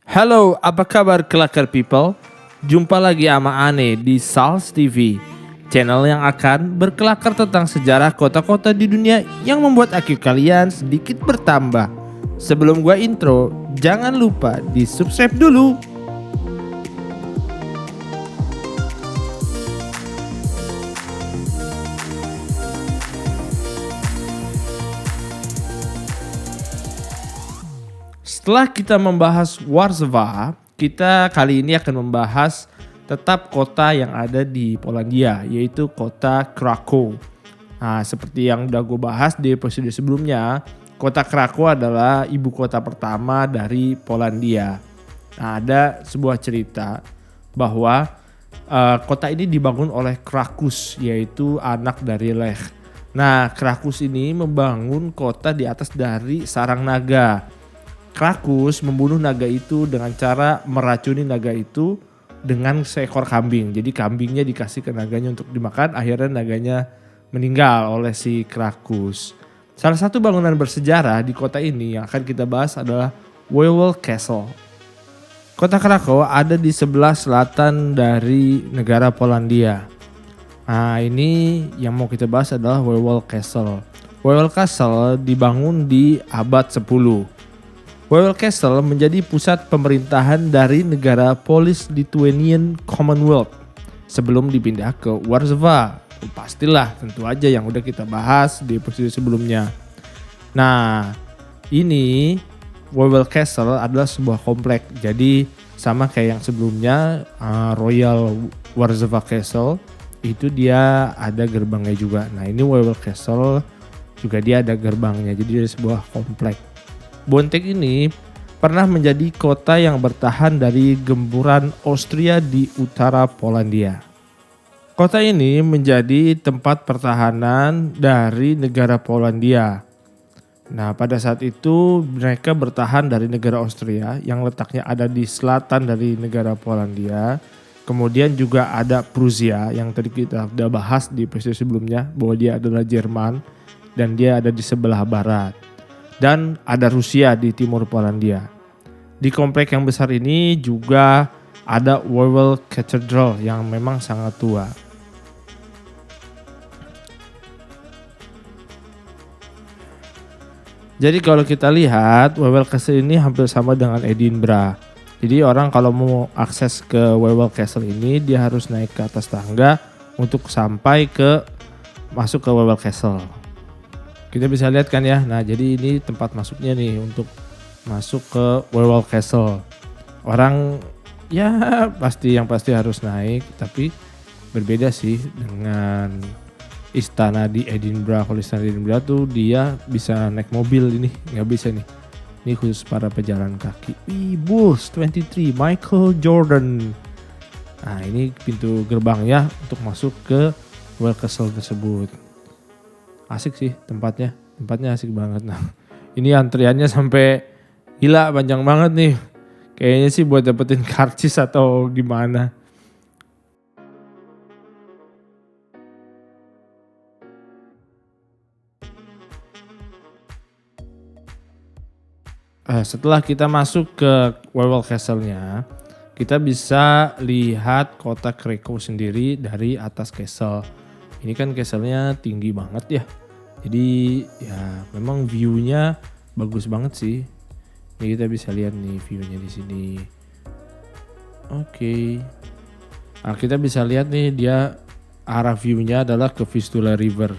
Halo, apa kabar Kelakar People? Jumpa lagi sama Ane di Sals TV, channel yang akan berkelakar tentang sejarah kota-kota di dunia yang membuat IQ kalian sedikit bertambah. Sebelum gua intro, jangan lupa di subscribe dulu. Setelah kita membahas Warsaw, kita kali ini akan membahas tetap kota yang ada di Polandia, yaitu kota Krakow. Nah, seperti yang udah gue bahas di episode sebelumnya, kota Krakow adalah ibu kota pertama dari Polandia. Nah, ada sebuah cerita bahwa kota ini dibangun oleh Krakus, yaitu anak dari Lech. Nah, Krakus ini membangun kota di atas dari sarang naga. Krakus membunuh naga itu dengan cara meracuni naga itu dengan seekor kambing. Jadi kambingnya dikasih ke naganya untuk dimakan, akhirnya naganya meninggal oleh si Krakus. Salah satu bangunan bersejarah di kota ini yang akan kita bahas adalah Wawel Castle. Kota Krakow ada di sebelah selatan dari negara Polandia. Nah, ini yang mau kita bahas adalah Wawel Castle. Wawel Castle dibangun di abad 10. Wawel Castle menjadi pusat pemerintahan dari negara Polish-Lithuanian Commonwealth sebelum dipindah ke Warsaw. Pastilah, tentu aja yang udah kita bahas di episode sebelumnya. Nah, ini Wawel Castle adalah sebuah komplek. Jadi sama kayak yang sebelumnya, Royal Warsaw Castle itu dia ada gerbangnya juga. Nah, ini Wawel Castle juga dia ada gerbangnya. Jadi dia sebuah komplek. Bontek ini pernah menjadi kota yang bertahan dari gempuran Austria di utara Polandia. Kota ini menjadi tempat pertahanan dari negara Polandia. Nah, pada saat itu mereka bertahan dari negara Austria yang letaknya ada di selatan dari negara Polandia. Kemudian juga ada Prusia yang tadi kita sudah bahas di episode sebelumnya bahwa dia adalah Jerman dan dia ada di sebelah barat. Dan ada Rusia di timur Polandia. Di komplek yang besar ini juga ada Wawel Cathedral yang memang sangat tua. Jadi kalau kita lihat Wawel Castle ini hampir sama dengan Edinburgh. Jadi orang kalau mau akses ke Wawel Castle ini dia harus naik ke atas tangga untuk sampai ke masuk ke Wawel Castle. Kita bisa lihat kan ya, nah jadi ini tempat masuknya nih untuk masuk ke Wawel Castle. Orang ya pasti harus naik, tapi berbeda sih dengan istana di Edinburgh. Kalau istana di Edinburgh tuh dia bisa naik mobil, ini nggak bisa nih. Ini khusus para pejalan kaki. Bulls 23 Michael Jordan. Nah ini pintu gerbangnya untuk masuk ke Wawel Castle tersebut. Asik sih tempatnya asik banget. Nah ini antriannya sampai gila panjang banget nih. Kayaknya sih buat dapetin karcis atau gimana. Setelah kita masuk ke Wawel Castle-nya, kita bisa lihat kota Krakow sendiri dari atas castle. Ini kan castle-nya tinggi banget ya. Jadi ya memang view-nya bagus banget sih. Ini kita bisa lihat nih view-nya di sini. Oke. Nah, kita bisa lihat nih dia arah view-nya adalah ke Vistula River.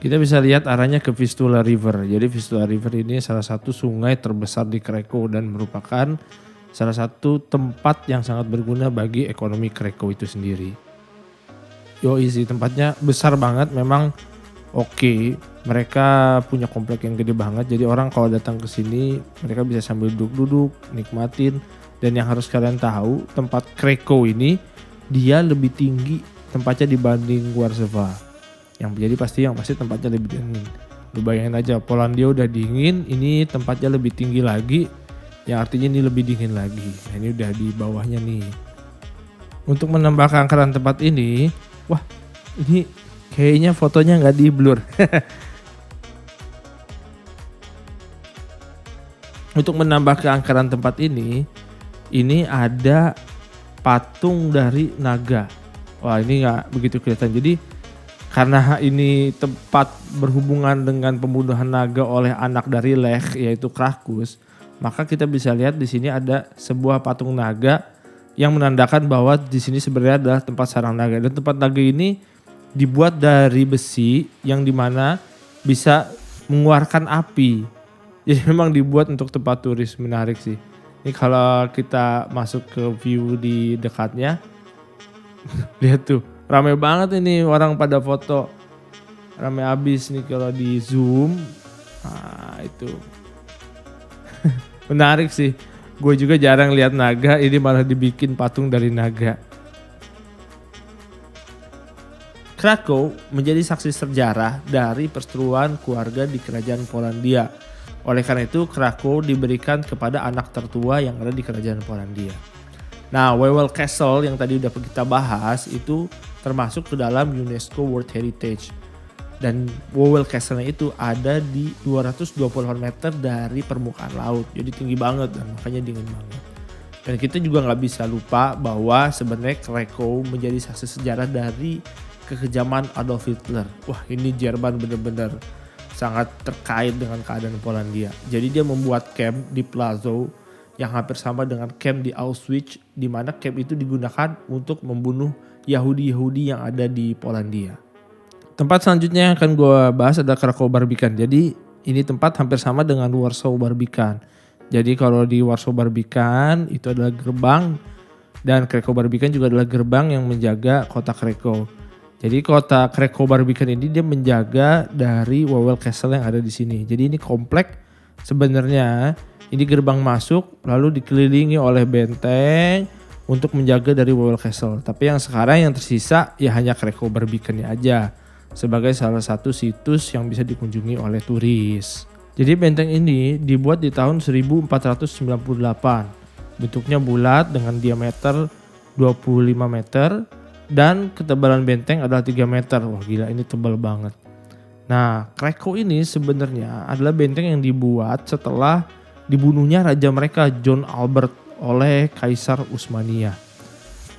Kita bisa lihat arahnya ke Vistula River. Jadi Vistula River ini salah satu sungai terbesar di Krakow dan merupakan salah satu tempat yang sangat berguna bagi ekonomi Krakow itu sendiri. Isi tempatnya besar banget, memang oke. Mereka punya komplek yang gede banget, jadi orang kalau datang ke sini mereka bisa sambil duduk-duduk, nikmatin. Dan yang harus kalian tahu, tempat Krakow ini dia lebih tinggi tempatnya dibanding Warsaw. Yang pasti tempatnya lebih dingin. Lu bayangin aja, Polandia udah dingin, ini tempatnya lebih tinggi lagi. Yang artinya ini lebih dingin lagi. Nah ini udah di bawahnya nih. Untuk menambah keangkeran tempat ini, wah ini kayaknya fotonya nggak di blur. Untuk menambah keangkeran tempat ini ada patung dari naga. Wah, ini nggak begitu kelihatan. Jadi karena ini tempat berhubungan dengan pembunuhan naga oleh anak dari Lech, yaitu Krakus, maka kita bisa lihat di sini ada sebuah patung naga yang menandakan bahwa di sini sebenarnya adalah tempat sarang naga. Dan tempat naga ini dibuat dari besi yang dimana bisa mengeluarkan api. Jadi memang dibuat untuk tempat turis, menarik sih. Ini kalau kita masuk ke view di dekatnya, lihat tuh, rame banget ini orang pada foto. Rame abis nih kalau di zoom. Nah itu. Menarik sih. Gue juga jarang lihat naga, ini malah dibikin patung dari naga. Krakow menjadi saksi sejarah dari perseteruan keluarga di kerajaan Polandia. Oleh karena itu, Krakow diberikan kepada anak tertua yang ada di kerajaan Polandia. Nah, Wawel Castle yang tadi udah kita bahas itu termasuk ke dalam UNESCO World Heritage. Dan Wawel Castle itu ada di 220 meter dari permukaan laut. Jadi tinggi banget dan makanya dingin banget. Dan kita juga nggak bisa lupa bahwa sebenarnya Krakow menjadi saksi sejarah dari kekejaman Adolf Hitler. Wah, ini Jerman bener-bener sangat terkait dengan keadaan Polandia. Jadi dia membuat camp di Plazow yang hampir sama dengan camp di Auschwitz, di mana camp itu digunakan untuk membunuh Yahudi-Yahudi yang ada di Polandia. Tempat selanjutnya yang akan gue bahas adalah Krakow Barbican. Jadi ini tempat hampir sama dengan Warsaw Barbican. Jadi kalau di Warsaw Barbican itu adalah gerbang, dan Krakow Barbican juga adalah gerbang yang menjaga kota Krakow. Jadi kota Krakow Barbican ini dia menjaga dari Wawel Castle yang ada di sini. Jadi ini komplek sebenarnya, ini gerbang masuk lalu dikelilingi oleh benteng untuk menjaga dari Wawel Castle. Tapi yang sekarang yang tersisa ya hanya Krakow Barbican aja sebagai salah satu situs yang bisa dikunjungi oleh turis. Jadi benteng ini dibuat di tahun 1498. Bentuknya bulat dengan diameter 25 meter. Dan ketebalan benteng adalah 3 meter. Wah gila, ini tebal banget. Nah, Krakow ini sebenarnya adalah benteng yang dibuat setelah dibunuhnya raja mereka John Albert oleh Kaisar Utsmania.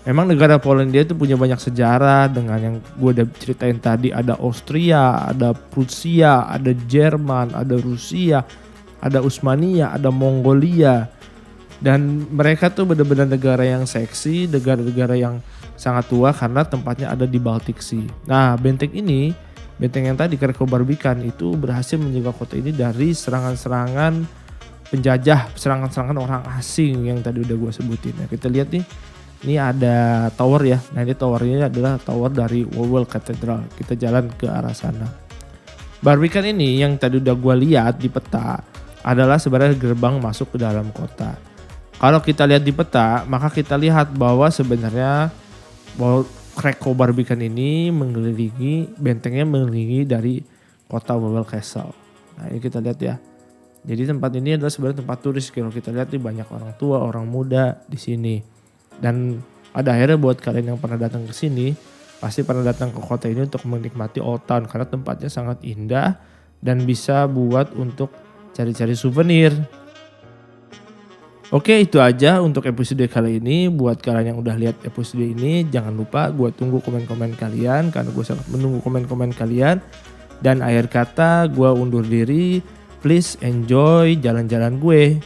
Memang negara Polandia itu punya banyak sejarah dengan yang gue udah ceritain tadi. Ada Austria, ada Prusia, ada Jerman, ada Rusia, ada Utsmania, ada Mongolia. Dan mereka tuh benar-benar negara yang seksi, negara-negara yang sangat tua karena tempatnya ada di Baltic Sea. Nah, benteng ini, benteng yang tadi Krakow Barbican itu berhasil menjaga kota ini dari serangan-serangan penjajah, serangan-serangan orang asing yang tadi udah gue sebutin. Nah, kita lihat nih, ini ada tower ya. Nah, ini tower ini adalah tower dari Wawel Cathedral. Kita jalan ke arah sana. Barbican ini yang tadi udah gue lihat di peta adalah sebenarnya gerbang masuk ke dalam kota. Kalau kita lihat di peta, maka kita lihat bahwa sebenarnya bahwa Krakow Barbican ini bentengnya mengelilingi dari kota Wawel Castle. Nah ini kita lihat ya. Jadi tempat ini adalah sebenarnya tempat turis. Kalau kita lihat nih banyak orang tua, orang muda di sini. Dan pada akhirnya buat kalian yang pernah datang ke sini, pasti pernah datang ke kota ini untuk menikmati Old Town karena tempatnya sangat indah dan bisa buat untuk cari-cari souvenir. Oke, itu aja untuk episode kali ini. Buat kalian yang udah lihat episode ini, jangan lupa gue tunggu komen-komen kalian karena gue sangat menunggu komen-komen kalian. Dan akhir kata gue undur diri. Please enjoy jalan-jalan gue.